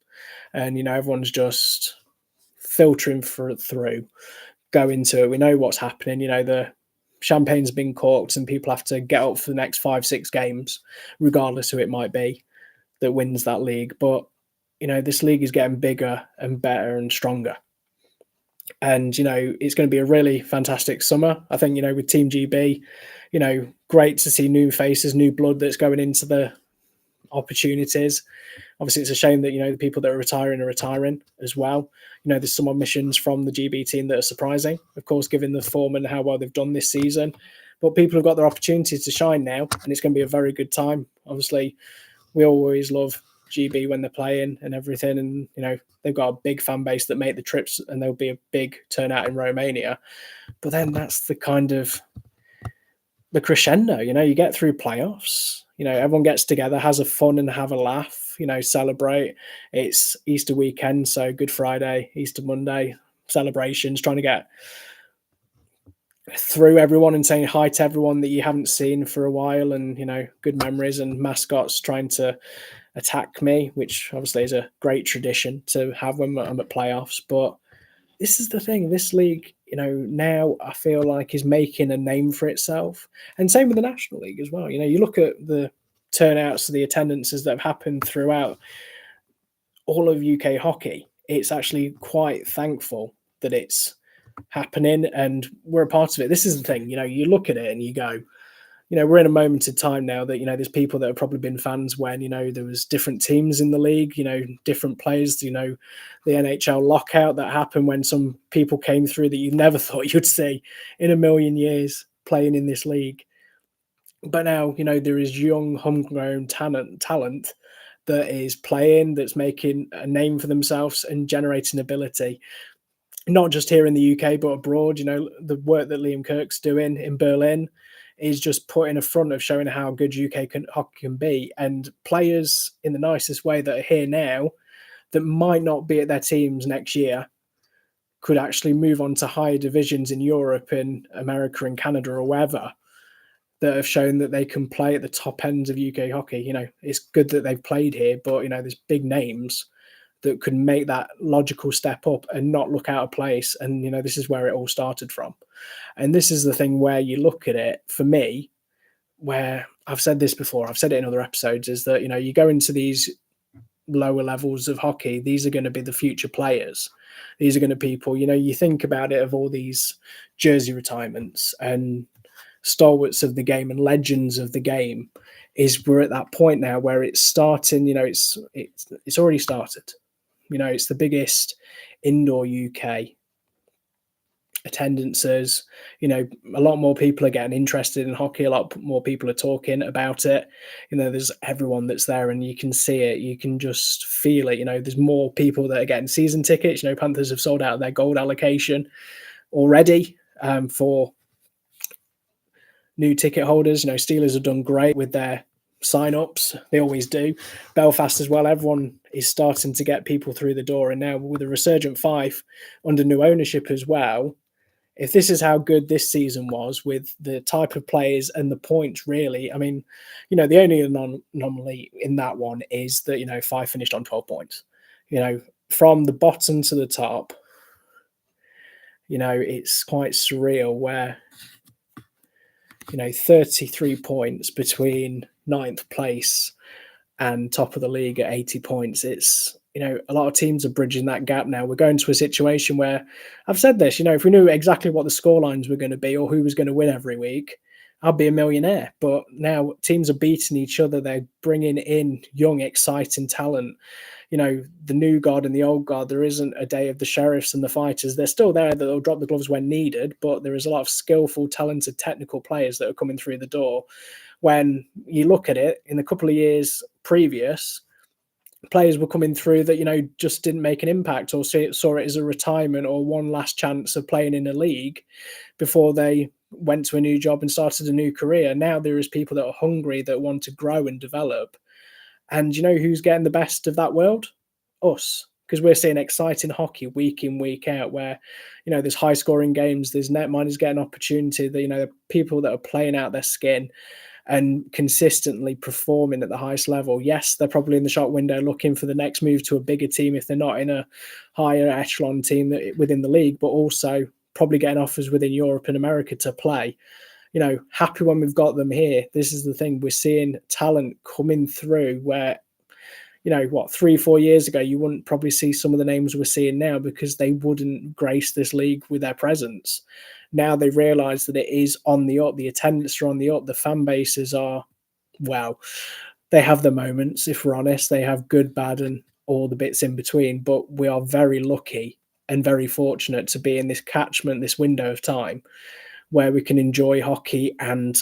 And, everyone's just filtering through, go into it. We know what's happening. The champagne's been corked and people have to get up for the next 5-6 games, regardless who it might be that wins that league. But, this league is getting bigger and better and stronger. And, it's going to be a really fantastic summer. I think, with Team GB, great to see new faces, new blood that's going into the opportunities. Obviously, it's a shame that, the people that are retiring as well. There's some omissions from the GB team that are surprising, of course, given the form and how well they've done this season. But people have got their opportunities to shine now, and it's going to be a very good time. Obviously, we always love GB when they're playing and everything. And, they've got a big fan base that make the trips, and there'll be a big turnout in Romania. But then that's the kind of the crescendo, you get through playoffs, everyone gets together, has a fun and have a laugh, celebrate. It's Easter weekend, so Good Friday, Easter Monday, celebrations, trying to get through everyone and saying hi to everyone that you haven't seen for a while, and good memories, and mascots trying to attack me, which obviously is a great tradition to have when I'm at playoffs. But this is the thing, this league, now I feel like is making a name for itself. And same with the National League as well. You look at the turnouts, the attendances that have happened throughout all of UK hockey. It's actually quite thankful that it's happening and we're a part of it. This is the thing, you look at it and you go, we're in a moment of time now that, there's people that have probably been fans when, there was different teams in the league, different players, the NHL lockout that happened when some people came through that you never thought you'd see in a million years playing in this league. But now, there is young, homegrown talent that is playing, that's making a name for themselves and generating ability, not just here in the UK, but abroad. The work that Liam Kirk's doing in Berlin is just putting a front of showing how good hockey can be. And players in the nicest way that are here now that might not be at their teams next year could actually move on to higher divisions in Europe and America and Canada or wherever, that have shown that they can play at the top ends of UK hockey. It's good that they've played here, but there's big names that could make that logical step up and not look out of place. And this is where it all started from. And this is the thing where you look at it, for me, where I've said this before, I've said it in other episodes, is that you go into these lower levels of hockey, these are going to be the future players. These are going to be people, you think about it, of all these jersey retirements and stalwarts of the game and legends of the game, is we're at that point now where it's starting, it's already started. It's the biggest indoor UK attendances. A lot more people are getting interested in hockey. A lot more people are talking about it. There's everyone that's there, and you can see it. You can just feel it. There's more people that are getting season tickets. Panthers have sold out their gold allocation already for new ticket holders. Steelers have done great with their sign-ups. They always do. Belfast as well. Everyone is starting to get people through the door. And now with the resurgent Fife under new ownership as well, if this is how good this season was with the type of players and the points, really, I mean, the only anomaly in that one is that, Fife finished on 12 points. From the bottom to the top, it's quite surreal where 33 points between ninth place and top of the league at 80 points. It's, a lot of teams are bridging that gap now. We're going to a situation where, I've said this, if we knew exactly what the scorelines were going to be or who was going to win every week, I'd be a millionaire. But now teams are beating each other. They're bringing in young, exciting talent. The new guard and the old guard, there isn't a day of the sheriffs and the fighters. They're still there. They'll drop the gloves when needed, but there is a lot of skillful, talented, technical players that are coming through the door. When you look at it, in a couple of years previous, players were coming through that, just didn't make an impact or saw it as a retirement or one last chance of playing in a league before they went to a new job and started a new career. Now there is people that are hungry, that want to grow and develop. And who's getting the best of that world? Us. Because we're seeing exciting hockey week in, week out, where, there's high scoring games, there's netminders getting opportunity, the people that are playing out their skin and consistently performing at the highest level. Yes, they're probably in the shop window looking for the next move to a bigger team if they're not in a higher echelon team within the league, but also probably getting offers within Europe and America to play. Happy when we've got them here. This is the thing. We're seeing talent coming through where, 3-4 years ago, you wouldn't probably see some of the names we're seeing now because they wouldn't grace this league with their presence. Now they realise that it is on the up. The attendance are on the up. The fan bases are, well, they have the moments, if we're honest. They have good, bad, and all the bits in between. But we are very lucky and very fortunate to be in this catchment, this window of time where we can enjoy hockey and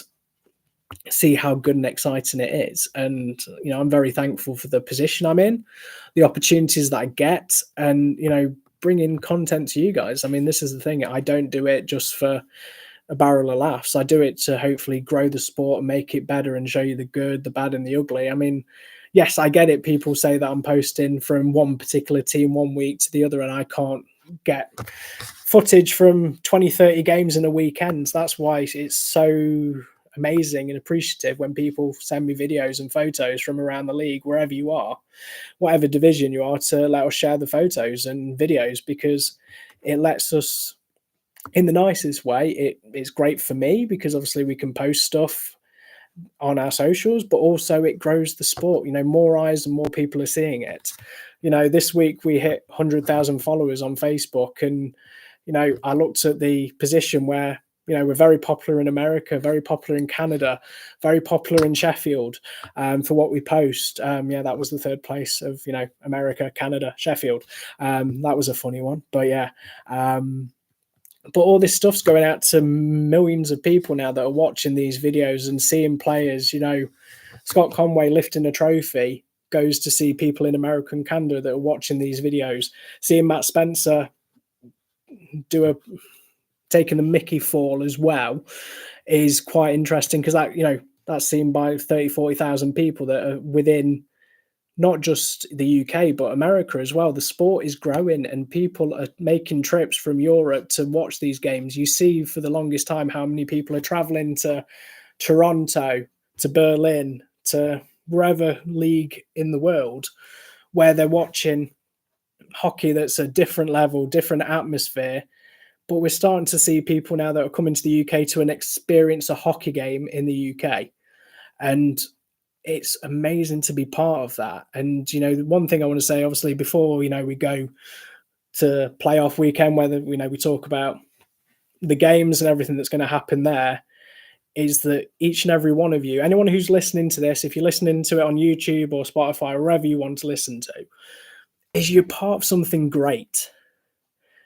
see how good and exciting it is. And, I'm very thankful for the position I'm in, the opportunities that I get, and, bringing content to you guys. I mean, this is the thing. I don't do it just for a barrel of laughs. I do it to hopefully grow the sport and make it better and show you the good, the bad, and the ugly. I mean, yes, I get it. People say that I'm posting from one particular team one week to the other, and I can't get footage from 20, 30 games in a weekend. That's why it's so amazing and appreciative when people send me videos and photos from around the league, wherever you are, whatever division you are, to let us share the photos and videos, because it lets us, in the nicest way, it's great for me because obviously we can post stuff on our socials, but also it grows the sport. More eyes and more people are seeing it. This week we hit 100,000 followers on Facebook, and I looked at the position where we're very popular in America, very popular in Canada, very popular in Sheffield, for what we post. Yeah, that was the third place of America, Canada, Sheffield. That was a funny one, but yeah. But all this stuff's going out to millions of people now that are watching these videos and seeing players. Scott Conway lifting a trophy goes to see people in America and Canada that are watching these videos. Seeing Matt Spencer do a taking the Mickey fall as well is quite interesting, because that's seen by 30, 40,000 people that are within not just the UK, but America as well. The sport is growing and people are making trips from Europe to watch these games. You see for the longest time how many people are traveling to Toronto, to Berlin, to wherever league in the world, where they're watching hockey that's a different level, different atmosphere. But we're starting to see people now that are coming to the UK to experience a hockey game in the UK. And it's amazing to be part of that. And, one thing I want to say, obviously, before, we go to playoff weekend, whether, we talk about the games and everything that's going to happen there, is that each and every one of you, anyone who's listening to this, if you're listening to it on YouTube or Spotify, or wherever you want to listen to, is you're part of something great.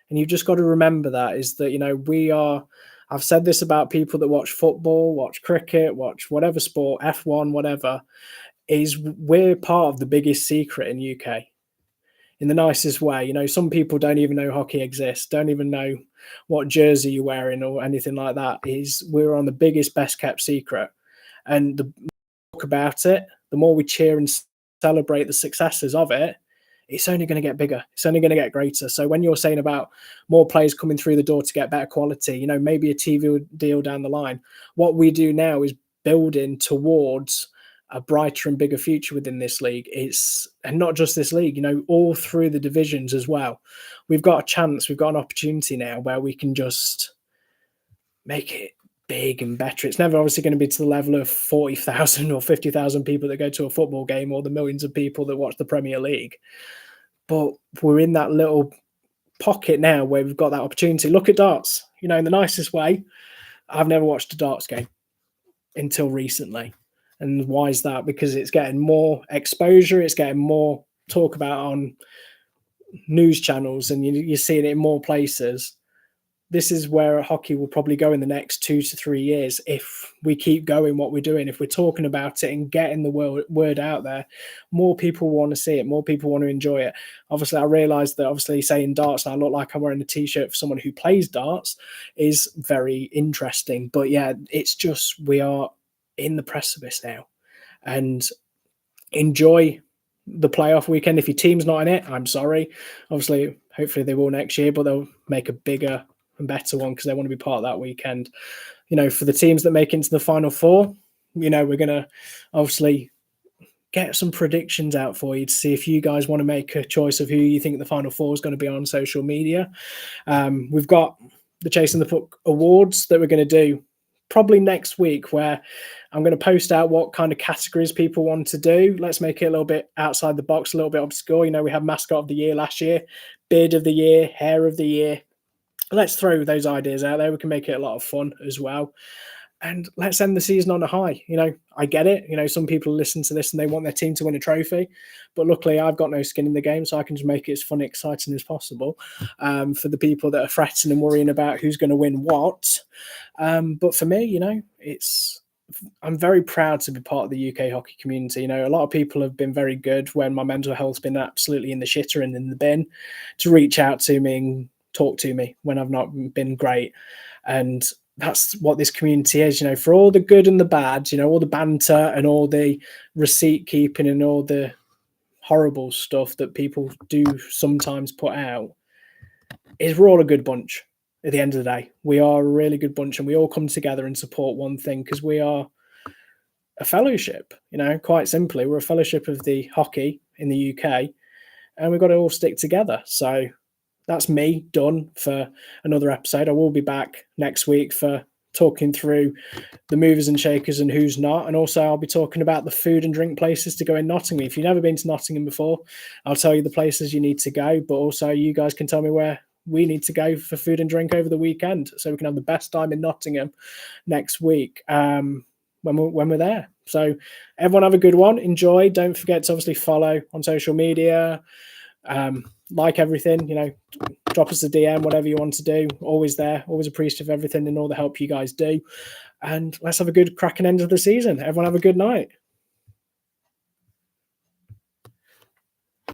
And you've just got to remember that, is that, I've said this about people that watch football, watch cricket, watch whatever sport, F1, whatever, is we're part of the biggest secret in UK in the nicest way. Some people don't even know hockey exists, don't even know what jersey you're wearing or anything like that. We're on the biggest, best kept secret. And the more we talk about it, the more we cheer and celebrate the successes of it, it's only going to get bigger. It's only going to get greater. So when you're saying about more players coming through the door to get better quality, maybe a TV deal down the line, what we do now is building towards a brighter and bigger future within this league. And not just this league, all through the divisions as well. We've got a chance, we've got an opportunity now where we can just make it big and better. It's never obviously going to be to the level of 40,000 or 50,000 people that go to a football game, or the millions of people that watch the Premier League. But we're in that little pocket now where we've got that opportunity. Look at darts, in the nicest way. I've never watched a darts game until recently. And why is that? Because it's getting more exposure, it's getting more talk about on news channels, and you're seeing it in more places. This is where hockey will probably go in the next 2 to 3 years if we keep going what we're doing. If we're talking about it and getting the word out there, more people want to see it, more people want to enjoy it. Obviously, I realised that obviously saying darts, and I look like I'm wearing a T-shirt for someone who plays darts, is very interesting. But yeah, it's just we are in the precipice now. And enjoy the playoff weekend. If your team's not in it, I'm sorry. Obviously, hopefully they will next year, but they'll make a bigger and better one because they want to be part of that weekend. For the teams that make it into the Final Four, we're going to obviously get some predictions out for you to see if you guys want to make a choice of who you think the Final Four is going to be on social media. We've got the Chasing the Puck Awards that we're going to do probably next week, where I'm going to post out what kind of categories people want to do. Let's make it a little bit outside the box, a little bit obscure. We had Mascot of the Year last year, Beard of the Year, Hair of the Year. Let's throw those ideas out there. We can make it a lot of fun as well. And let's end the season on a high. I get it. Some people listen to this and they want their team to win a trophy. But luckily, I've got no skin in the game, so I can just make it as fun and exciting as possible for the people that are fretting and worrying about who's going to win what. But for me, I'm very proud to be part of the UK hockey community. A lot of people have been very good when my mental health's been absolutely in the shitter and in the bin to reach out to me and talk to me when I've not been great. And that's what this community is, for all the good and the bad, all the banter and all the receipt keeping and all the horrible stuff that people do sometimes put out, is we're all a good bunch. at the end of the day. We are a really good bunch, and we all come together and support one thing because we are a fellowship. Quite simply, we're a fellowship of the hockey in the UK, and we've got to all stick together. So that's me done for another episode. I will be back next week for talking through the movers and shakers and who's not. And also I'll be talking about the food and drink places to go in Nottingham. If you've never been to Nottingham before, I'll tell you the places you need to go, but also you guys can tell me where we need to go for food and drink over the weekend so we can have the best time in Nottingham next week when we're there. So everyone have a good one. Enjoy. Don't forget to obviously follow on social media. Like everything, drop us a DM, whatever you want to do. Always there, always appreciative of everything and all the help you guys do. And let's have a good cracking end of the season. Everyone have a good night.